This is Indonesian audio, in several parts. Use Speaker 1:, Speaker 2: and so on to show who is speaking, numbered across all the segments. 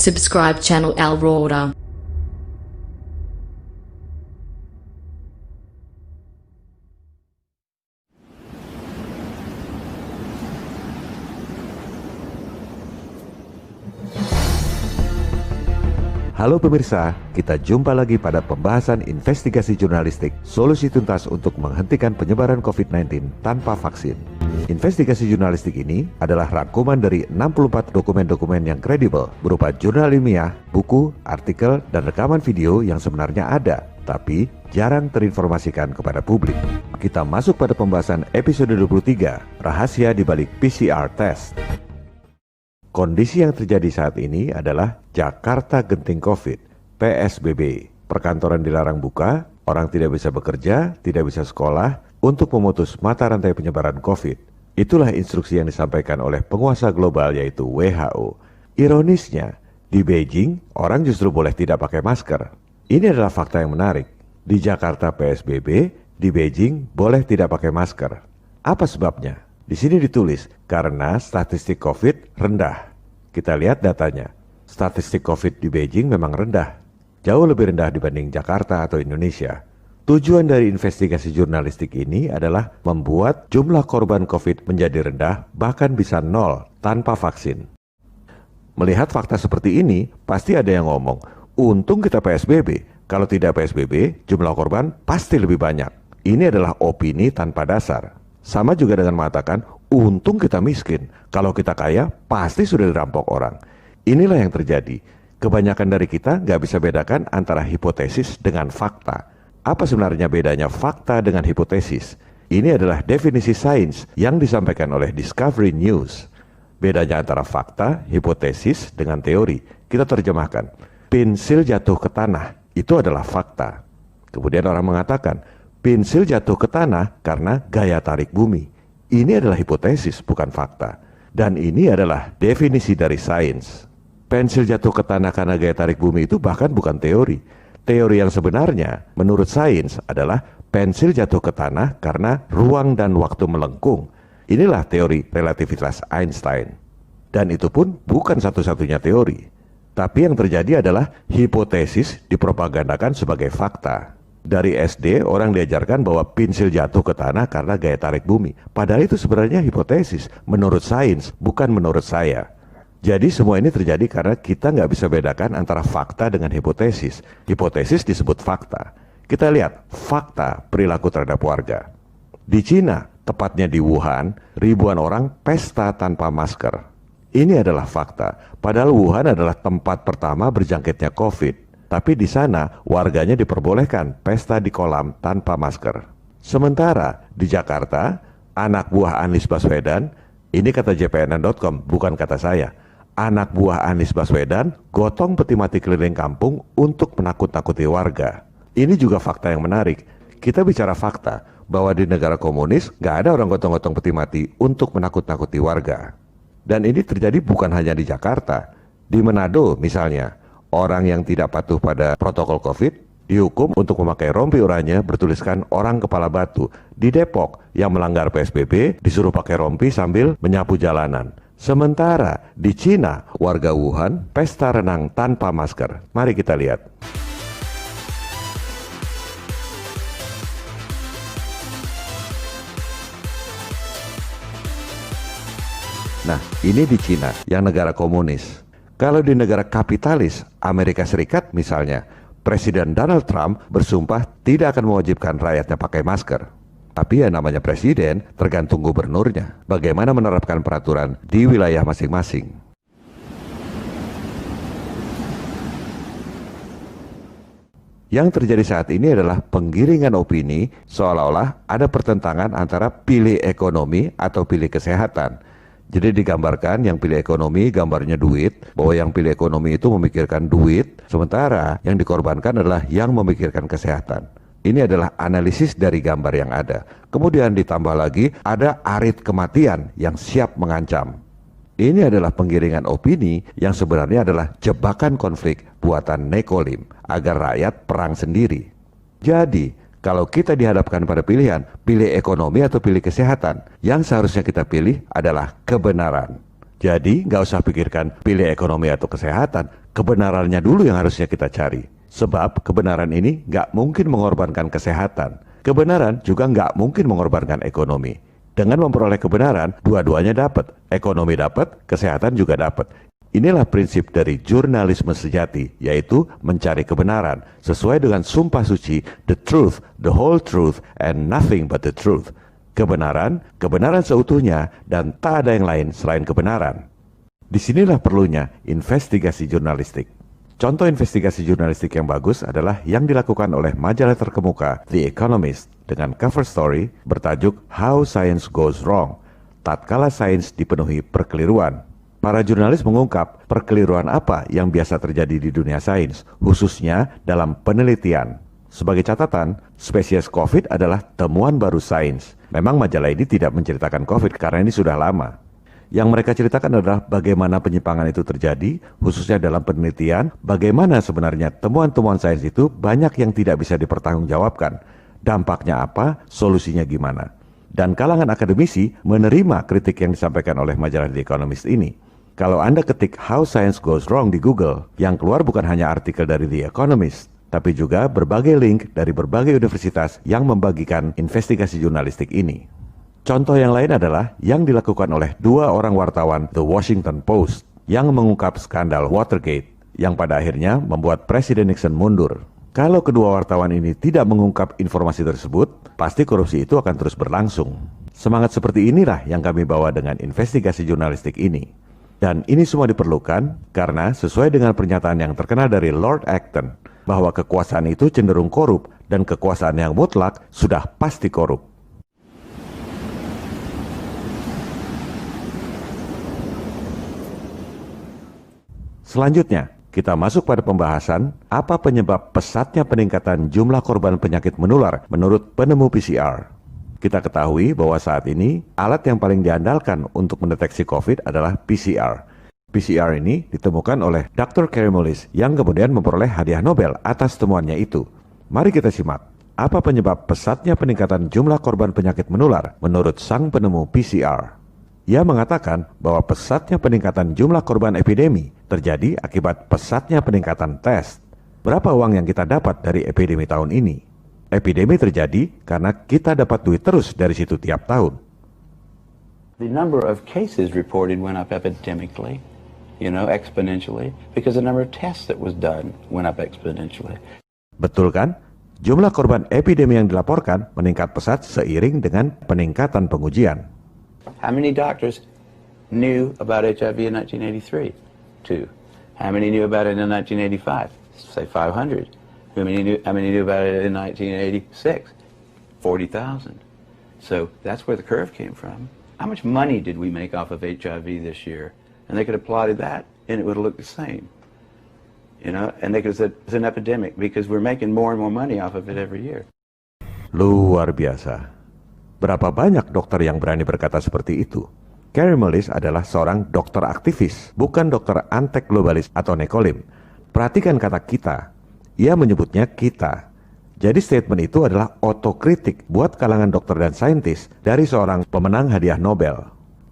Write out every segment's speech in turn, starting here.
Speaker 1: Subscribe channel Alroda.
Speaker 2: Halo pemirsa, kita jumpa lagi pada pembahasan investigasi jurnalistik solusi tuntas untuk menghentikan penyebaran COVID-19 tanpa vaksin. Investigasi jurnalistik ini adalah rangkuman dari 64 dokumen-dokumen yang kredibel berupa jurnal ilmiah, buku, artikel, dan rekaman video yang sebenarnya ada, tapi jarang terinformasikan kepada publik. Kita masuk pada pembahasan episode 23, rahasia di balik PCR test. Kondisi yang terjadi saat ini adalah Jakarta genting COVID, PSBB. Perkantoran dilarang buka, orang tidak bisa bekerja, tidak bisa sekolah, untuk memutus mata rantai penyebaran COVID. Itulah instruksi yang disampaikan oleh penguasa global yaitu WHO. Ironisnya, di Beijing, orang justru boleh tidak pakai masker. Ini adalah fakta yang menarik. Di Jakarta PSBB, di Beijing boleh tidak pakai masker. Apa sebabnya? Di sini ditulis, karena statistik COVID rendah. Kita lihat datanya. Statistik COVID di Beijing memang rendah. Jauh lebih rendah dibanding Jakarta atau Indonesia. Tujuan dari investigasi jurnalistik ini adalah membuat jumlah korban COVID menjadi rendah, bahkan bisa nol tanpa vaksin. Melihat fakta seperti ini, pasti ada yang ngomong, untung kita PSBB. Kalau tidak PSBB, jumlah korban pasti lebih banyak. Ini adalah opini tanpa dasar. Sama juga dengan mengatakan, untung kita miskin. Kalau kita kaya, pasti sudah dirampok orang. Inilah yang terjadi. Kebanyakan dari kita nggak bisa bedakan antara hipotesis dengan fakta. Apa sebenarnya bedanya fakta dengan hipotesis? Ini adalah definisi sains yang disampaikan oleh Discovery News. Bedanya antara fakta, hipotesis, dengan teori. Kita terjemahkan. Pensil jatuh ke tanah, itu adalah fakta. Kemudian orang mengatakan, pensil jatuh ke tanah karena gaya tarik bumi. Ini adalah hipotesis, bukan fakta. Dan ini adalah definisi dari sains. Pensil jatuh ke tanah karena gaya tarik bumi itu bahkan bukan teori. Teori yang sebenarnya menurut sains adalah pensil jatuh ke tanah karena ruang dan waktu melengkung. Inilah teori relativitas Einstein. Dan itu pun bukan satu-satunya teori. Tapi yang terjadi adalah hipotesis dipropagandakan sebagai fakta. Dari SD orang diajarkan bahwa pensil jatuh ke tanah karena gaya tarik bumi. Padahal itu sebenarnya hipotesis menurut sains, bukan menurut saya. Jadi semua ini terjadi karena kita nggak bisa bedakan antara fakta dengan hipotesis. Hipotesis disebut fakta. Kita lihat fakta perilaku terhadap warga. Di Cina, tepatnya di Wuhan, ribuan orang pesta tanpa masker. Ini adalah fakta. Padahal Wuhan adalah tempat pertama berjangkitnya COVID. Tapi di sana warganya diperbolehkan pesta di kolam tanpa masker. Sementara di Jakarta, anak buah Anies Baswedan, ini kata jpnn.com, bukan kata saya. Anak buah Anies Baswedan gotong peti mati keliling kampung untuk menakut-nakuti warga. Ini juga fakta yang menarik. Kita bicara fakta bahwa di negara komunis gak ada orang gotong-gotong peti mati untuk menakut-nakuti warga. Dan ini terjadi bukan hanya di Jakarta. Di Manado misalnya, orang yang tidak patuh pada protokol COVID dihukum untuk memakai rompi oranye bertuliskan orang kepala batu. Di Depok yang melanggar PSBB disuruh pakai rompi sambil menyapu jalanan. Sementara di Cina, warga Wuhan pesta renang tanpa masker. Mari kita lihat. Nah, ini di Cina yang negara komunis. Kalau di negara kapitalis, Amerika Serikat misalnya, Presiden Donald Trump bersumpah tidak akan mewajibkan rakyatnya pakai masker. Tapi ya namanya presiden, tergantung gubernurnya. Bagaimana menerapkan peraturan di wilayah masing-masing. Yang terjadi saat ini adalah penggiringan opini seolah-olah ada pertentangan antara pilih ekonomi atau pilih kesehatan. Jadi digambarkan yang pilih ekonomi gambarnya duit, bahwa yang pilih ekonomi itu memikirkan duit, sementara yang dikorbankan adalah yang memikirkan kesehatan. Ini adalah analisis dari gambar yang ada. Kemudian ditambah lagi ada arit kematian yang siap mengancam. Ini adalah penggiringan opini yang sebenarnya adalah jebakan konflik buatan Nekolim agar rakyat perang sendiri. Jadi, kalau kita dihadapkan pada pilihan, pilih ekonomi atau pilih kesehatan, yang seharusnya kita pilih adalah kebenaran. Jadi, nggak usah pikirkan pilih ekonomi atau kesehatan. Kebenarannya dulu yang harusnya kita cari. Sebab kebenaran ini nggak mungkin mengorbankan kesehatan. Kebenaran juga nggak mungkin mengorbankan ekonomi. Dengan memperoleh kebenaran, dua-duanya dapat. Ekonomi dapat, kesehatan juga dapat. Inilah prinsip dari jurnalisme sejati, yaitu mencari kebenaran sesuai dengan sumpah suci, the truth, the whole truth, and nothing but the truth. Kebenaran, kebenaran seutuhnya, dan tak ada yang lain selain kebenaran. Disinilah perlunya investigasi jurnalistik. Contoh investigasi jurnalistik yang bagus adalah yang dilakukan oleh majalah terkemuka The Economist dengan cover story bertajuk How Science Goes Wrong, tatkala sains dipenuhi perkeliruan. Para jurnalis mengungkap perkeliruan apa yang biasa terjadi di dunia sains, khususnya dalam penelitian. Sebagai catatan, spesies COVID adalah temuan baru sains. Memang majalah ini tidak menceritakan COVID karena ini sudah lama. Yang mereka ceritakan adalah bagaimana penyimpangan itu terjadi, khususnya dalam penelitian, bagaimana sebenarnya temuan-temuan sains itu banyak yang tidak bisa dipertanggungjawabkan. Dampaknya apa, solusinya gimana. Dan kalangan akademisi menerima kritik yang disampaikan oleh majalah The Economist ini. Kalau Anda ketik How Science Goes Wrong di Google, yang keluar bukan hanya artikel dari The Economist, tapi juga berbagai link dari berbagai universitas yang membagikan investigasi jurnalistik ini. Contoh yang lain adalah yang dilakukan oleh dua orang wartawan The Washington Post yang mengungkap skandal Watergate yang pada akhirnya membuat Presiden Nixon mundur. Kalau kedua wartawan ini tidak mengungkap informasi tersebut, pasti korupsi itu akan terus berlangsung. Semangat seperti inilah yang kami bawa dengan investigasi jurnalistik ini. Dan ini semua diperlukan karena sesuai dengan pernyataan yang terkenal dari Lord Acton, bahwa kekuasaan itu cenderung korup dan kekuasaan yang mutlak sudah pasti korup. Selanjutnya, kita masuk pada pembahasan apa penyebab pesatnya peningkatan jumlah korban penyakit menular menurut penemu PCR. Kita ketahui bahwa saat ini alat yang paling diandalkan untuk mendeteksi COVID adalah PCR. PCR ini ditemukan oleh Dr. Kary Mullis yang kemudian memperoleh hadiah Nobel atas temuannya itu. Mari kita simak, apa penyebab pesatnya peningkatan jumlah korban penyakit menular menurut sang penemu PCR. Ia mengatakan bahwa pesatnya peningkatan jumlah korban epidemi terjadi akibat pesatnya peningkatan tes. Berapa uang yang kita dapat dari epidemi tahun ini? Epidemi terjadi karena kita dapat duit terus dari situ tiap tahun.
Speaker 3: The number of cases reported went up epidemically, exponentially, because the number of tests that was done went up exponentially.
Speaker 2: Betul kan? Jumlah korban epidemi yang dilaporkan meningkat pesat seiring dengan peningkatan pengujian.
Speaker 3: How many doctors knew about HIV in 1983? 2. How many knew about it in 1985? Say 500. How many knew about it in 1986? 40,000. So that's where the curve came from. How much money did we make off of HIV this year? And they could have plotted that, and it would have looked the same. And they could have said it's an epidemic because we're making more and more money off of it every year.
Speaker 2: Luar biasa. Berapa banyak dokter yang berani berkata seperti itu? Kary Mullis adalah seorang dokter aktivis, bukan dokter antek globalis atau nekolim. Perhatikan kata kita. Ia menyebutnya kita. Jadi statement itu adalah otokritik buat kalangan dokter dan saintis dari seorang pemenang hadiah Nobel.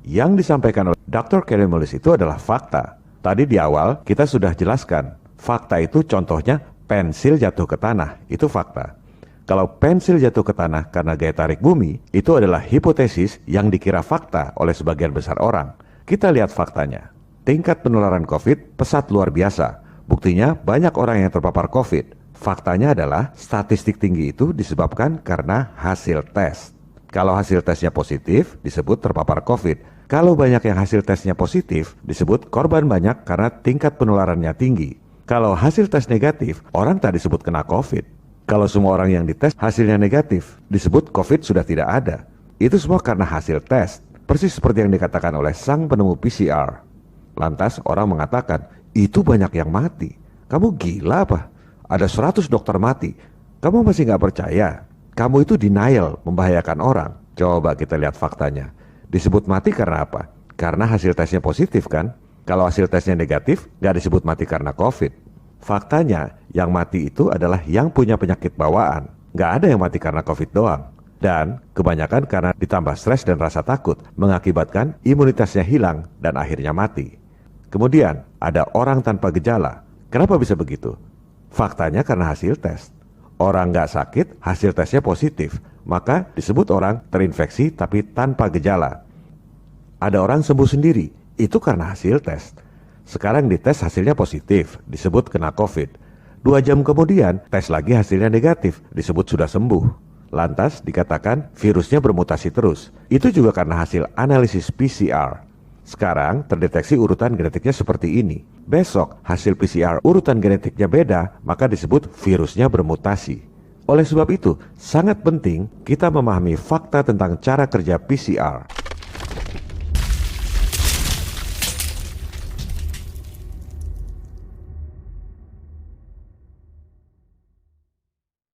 Speaker 2: Yang disampaikan oleh Dr. Kary Mullis itu adalah fakta. Tadi di awal kita sudah jelaskan, fakta itu contohnya pensil jatuh ke tanah, itu fakta. Kalau pensil jatuh ke tanah karena gaya tarik bumi, itu adalah hipotesis yang dikira fakta oleh sebagian besar orang. Kita lihat faktanya. Tingkat penularan COVID pesat luar biasa. Buktinya banyak orang yang terpapar COVID. Faktanya adalah statistik tinggi itu disebabkan karena hasil tes. Kalau hasil tesnya positif, disebut terpapar COVID. Kalau banyak yang hasil tesnya positif, disebut korban banyak karena tingkat penularannya tinggi. Kalau hasil tes negatif, orang tak disebut kena COVID. Kalau semua orang yang dites hasilnya negatif, disebut COVID sudah tidak ada. Itu semua karena hasil tes, persis seperti yang dikatakan oleh sang penemu PCR. Lantas orang mengatakan, itu banyak yang mati. Kamu gila apa? Ada 100 dokter mati. Kamu masih nggak percaya? Kamu itu denial, membahayakan orang. Coba kita lihat faktanya. Disebut mati karena apa? Karena hasil tesnya positif kan? Kalau hasil tesnya negatif, nggak disebut mati karena COVID. Faktanya, yang mati itu adalah yang punya penyakit bawaan. Nggak ada yang mati karena COVID doang. Dan kebanyakan karena ditambah stres dan rasa takut, mengakibatkan imunitasnya hilang dan akhirnya mati. Kemudian, ada orang tanpa gejala. Kenapa bisa begitu? Faktanya karena hasil tes. Orang nggak sakit, hasil tesnya positif, maka disebut orang terinfeksi tapi tanpa gejala. Ada orang sembuh sendiri, itu karena hasil tes. Sekarang dites hasilnya positif, disebut kena COVID. 2 jam kemudian, tes lagi hasilnya negatif, disebut sudah sembuh. Lantas dikatakan virusnya bermutasi terus. Itu juga karena hasil analisis PCR. Sekarang terdeteksi urutan genetiknya seperti ini. Besok hasil PCR urutan genetiknya beda, maka disebut virusnya bermutasi. Oleh sebab itu, sangat penting kita memahami fakta tentang cara kerja PCR.